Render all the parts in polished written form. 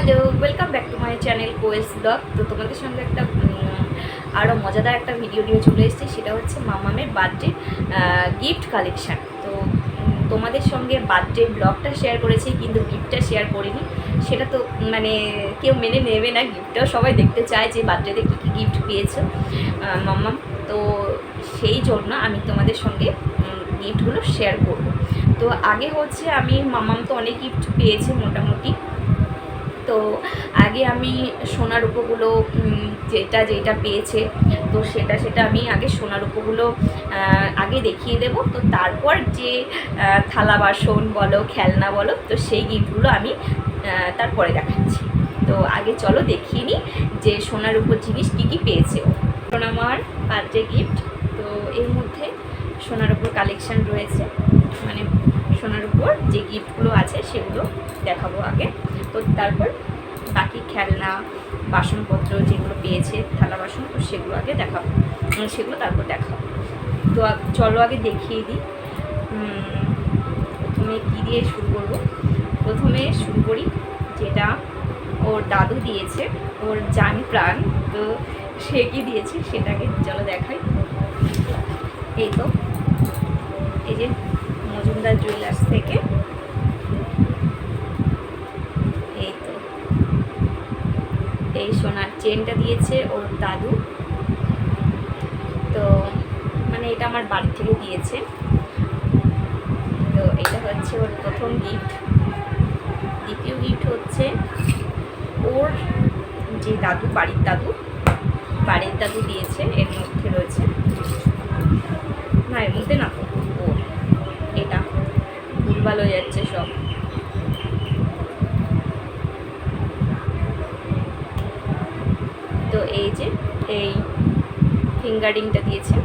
Hello, welcome back to my channel Koel's vlog. তো তোমাদের সঙ্গে একটা আরও মজাদার একটা ভিডিও নিয়ে চলে এসেছি। সেটা হচ্ছে মামামের বার্থডে গিফট কালেকশান। তো তোমাদের সঙ্গে বার্থডে ব্লগটা শেয়ার করেছি, কিন্তু গিফটটা শেয়ার করিনি। সেটা তো মানে কেউ মেনে নেবে না, গিফটটাও সবাই দেখতে চায় যে বার্থডেতে কী কী গিফট পেয়েছে মামাম। তো সেই জন্য আমি তোমাদের সঙ্গে গিফটগুলো শেয়ার করব। তো আগে হচ্ছে আমি মামাম তো অনেক গিফট পেয়েছে মোটামুটি। তো আগে আমি সোনার উপগুলো যেটা পেয়েছে, তো সেটা আমি আগে সোনার উপগুলো আগে দেখিয়ে দেব। তো তারপর যে থালা বাসন বলো, খেলনা বলো, তো সেই গিফটগুলো আমি তারপরে দেখাচ্ছি। তো আগে চলো দেখিয়ে নিই যে সোনার উপর জিনিস কী কী পেয়েছে আমার বার্থডে গিফট। তো এর মধ্যে সোনার উপর কালেকশান রয়েছে, মানে সোনার উপর যে গিফটগুলো আছে সেগুলো দেখাবো আগে। তো তারপর বাকি খেলনা বাসনপত্র যেগুলো পেয়েছে, থালা বাসন, তো সেগুলো আগে দেখাবো, সেগুলো তারপর দেখাবো। তো চলো আগে দেখিয়ে দিই প্রথমে কী দিয়ে শুরু করবো। প্রথমে শুরু করি যেটা ওর দাদু দিয়েছে, ওর জান প্রাণ। তো সে কী দিয়েছে সেটাকে চলো দেখাই। এই তো এই যে মজুমদার জুয়েলার্স থেকে এই তো এই সোনার চেনটা দিয়েছে ওর দাদু। তো মানে এটা আমার বাড়ি থেকে দিয়েছে। তো এটা হচ্ছে ওর প্রথম গিফট। দ্বিতীয় গিফট হচ্ছে ওর যে দাদু, বাড়ির দাদু দিয়েছে। এর মধ্যে রয়েছে, না এর মধ্যে না, ওর এটা ভুলভাল হয়ে যাচ্ছে সব। তো এই যে এই ফিঙ্গারিংটা দিয়েছে।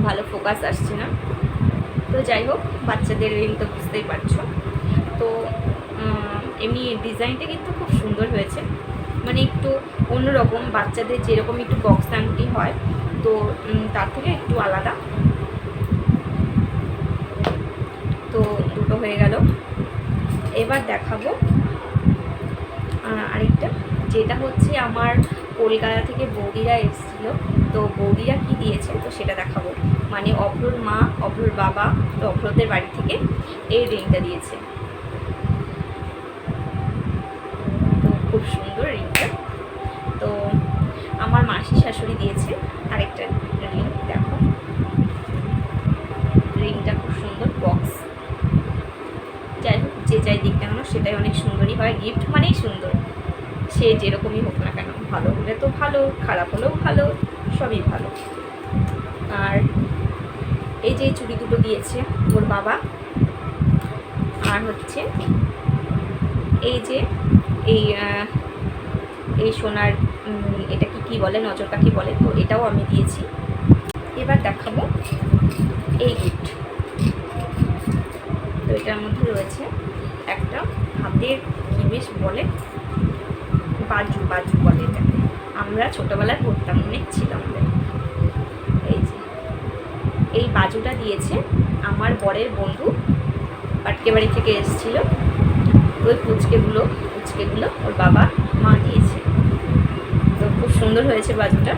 ভালো ফোকাস আসছে না, তো যাই হোক, বাচ্চাদের রিং তো বুঝতেই পারছো। তো এমনি ডিজাইনটা কিন্তু খুব সুন্দর হয়েছে, মানে একটু অন্যরকম, বাচ্চাদের যেরকম একটু বক্স আংটি হয়, তো তার থেকে একটু আলাদা। তো দুটো হয়ে গেল। এবার দেখাবো আরেকটা, যেটা হচ্ছে আমার কলকাতা থেকে বৌদিরা এসেছিল। তো বৌদিরা কি দিয়েছে তো সেটা দেখাবো। মানে অভ্রর মা, অভ্রর বাবা, তো অভ্রদের বাড়ি থেকে এই রিংটা দিয়েছে। তো খুব সুন্দর রিংটা। তো আমার মাসি শাশুড়ি দিয়েছে আরেকটা রিং, দেখো রিংটা খুব সুন্দর, বক্স। যাই হোক, যে যাই দিক কেন সেটাই অনেক সুন্দরই হয়। গিফট মানেই সুন্দর, সে যেরকমই হোক না কেন, ভালো হলে তো ভালো, খারাপ হলেও ভালো, সবই ভালো। আর এই যে চুড়ি দুটো দিয়েছে ওর বাবা। আর হচ্ছে এই যে এই সোনার এটা কি বলে, নজর কাঠি বলে, তো এটাও আমি দিয়েছি। এবার দেখাবো এই গিফট। তো এটার মধ্যে রয়েছে একটা হাতের কি বেশ বলে, বাজু বলে এটা, আমরা ছোটোবেলায় পড়তাম, অনেক ছিলাম। এই যে এই বাজুটা দিয়েছে আমার বরের বন্ধু, পাটকে বাড়ি থেকে এসেছিল। ওই পুচকেগুলো ওর বাবা মা দিয়েছে। তো খুব সুন্দর হয়েছে বাজুটা।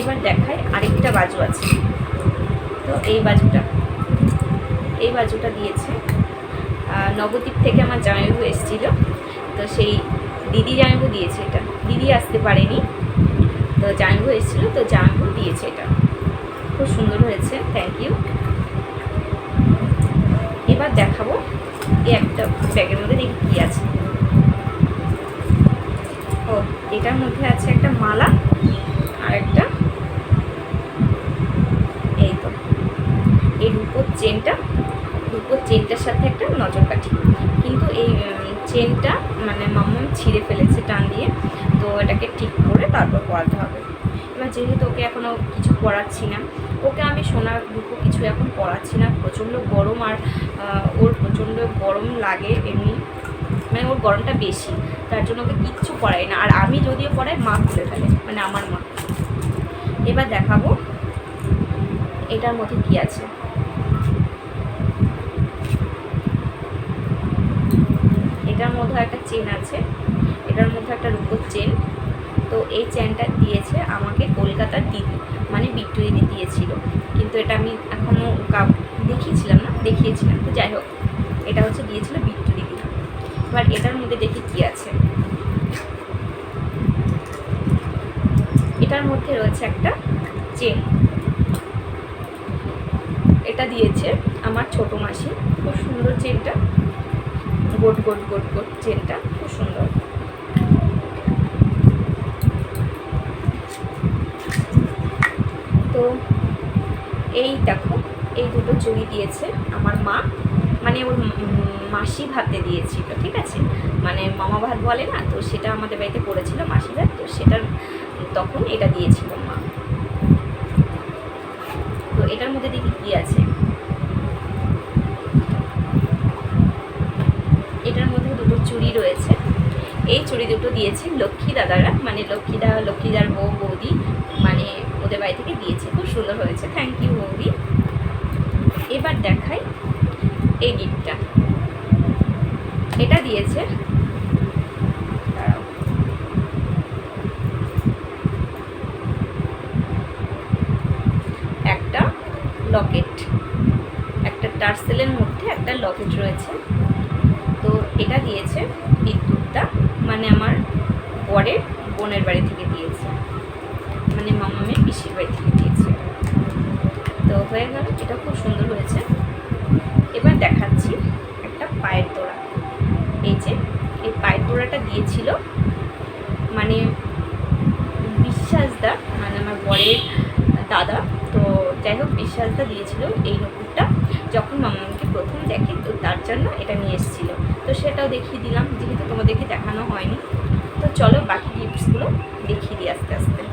এবার দেখায় আরেকটা বাজু আছে। তো এই বাজুটা দিয়েছে নবদ্বীপ থেকে আমার জামাইবাবু এসেছিল। তো সেই দিদি জামাইবাবু দিয়েছে এটা, দিদি আসতে পারেনি, তো জামাইবাবু এসেছিলো, তো জামাইবাবু দিয়েছে এটা। খুব সুন্দর হয়েছে, থ্যাংক ইউ। এবার দেখাবো এই একটা ব্যাগের মধ্যে দেখি কী আছে। ও এটার মধ্যে আছে একটা মালা আর একটা এই তো এই রূপোর চেনটার সাথে একটা নজর কাঠি। কিন্তু এই চেনটা মানে মাম্মাম ছিঁড়ে ফেলেছে টান দিয়ে, তো এটাকে ঠিক করে তারপর পরাতে হবে। এবার যেহেতু ওকে এখনও কিছু পরাচ্ছি না, ওকে আমি সোনার রূপো কিছু এখন পরাচ্ছি না, প্রচণ্ড গরম, আর ওর প্রচণ্ড গরম লাগে এমনি। মানে ওর গরমটা বেশি, তার জন্য ওকে কিচ্ছু পরাই না। আর আমি যদিও পরাই, মা খুলে ফেলে, মানে আমার মা। এবার দেখাবো এটার মধ্যে কি আছে। এটার মধ্যে একটা চেন আছে, এটার মধ্যে একটা রূপোর চেন। তো এই চেনটা দিয়েছে আমাকে কলকাতার দিদি, মানে বিট্টু দিদি দিয়েছিল, কিন্তু এটা আমি এখনও দেখিয়েছিলাম। তো যাই হোক, এটা হচ্ছে দিয়েছিল বিট্টু দিদি। এবার এটার মধ্যে দেখি কি আছে। এটার মধ্যে রয়েছে একটা চেন, এটা দিয়েছে আমার ছোট মাসি। খুব সুন্দর চেনটা, গোট গোট গোট গোট চেনটা খুব সুন্দর। তো এই দেখো, এই দুটো চুড়ি দিয়েছে আমার মা, মানে ওর মাসি ভাতে দিয়েছিল, ঠিক আছে, মানে মামা ভাত বলে না, তো সেটা আমাদের বাড়িতে করেছিল মাসি ভাত, তো সেটার তখন এটা দিয়েছিল মা। তো এটার মধ্যে দেখি কি আছে। এটার মধ্যে দুটো চুড়ি রয়েছে। এই চুড়ি দুটো দিয়েছে লক্ষ্মী দাদারা, মানে লক্ষ্মীদার বৌদি, মানে ওদের বাড়ি থেকে দিয়েছে। খুব সুন্দর হয়েছে, থ্যাংক ইউ বৌদি। এবার দেখাই এই গিফটটা। এটা দিয়েছে একটা লকেট, একটা টার্সেলের মধ্যে একটা লকেট রয়েছে। তো এটা দিয়েছে বিদ্যুৎটা, মানে আমার বরের বোনের বাড়ি থেকে দিয়েছে, মানে মামামের পিসির বাড়ি থেকে দিয়েছে। তো হয়ে গেল, এটা খুব সুন্দর হয়েছে। এবার দেখাচ্ছি একটা পায়ের তোড়া। এই যে এই পায়ের তোড়াটা দিয়েছিল মানে বিশ্বাসদা, মানে আমার বরের দাদা। তো যাই হোক, বিশ্বাসদা দিয়েছিল এই নুপুরটা যখন মামাকে প্রথম দেখে, তো তার জন্য এটা নিয়ে এসেছিলো। তো সেটাও দেখিয়ে দিলাম, যেহেতু তোমাদেরকে দেখানো হয়নি। তো চলো বাকি গিফটসগুলো দেখিয়ে দিই আস্তে আস্তে।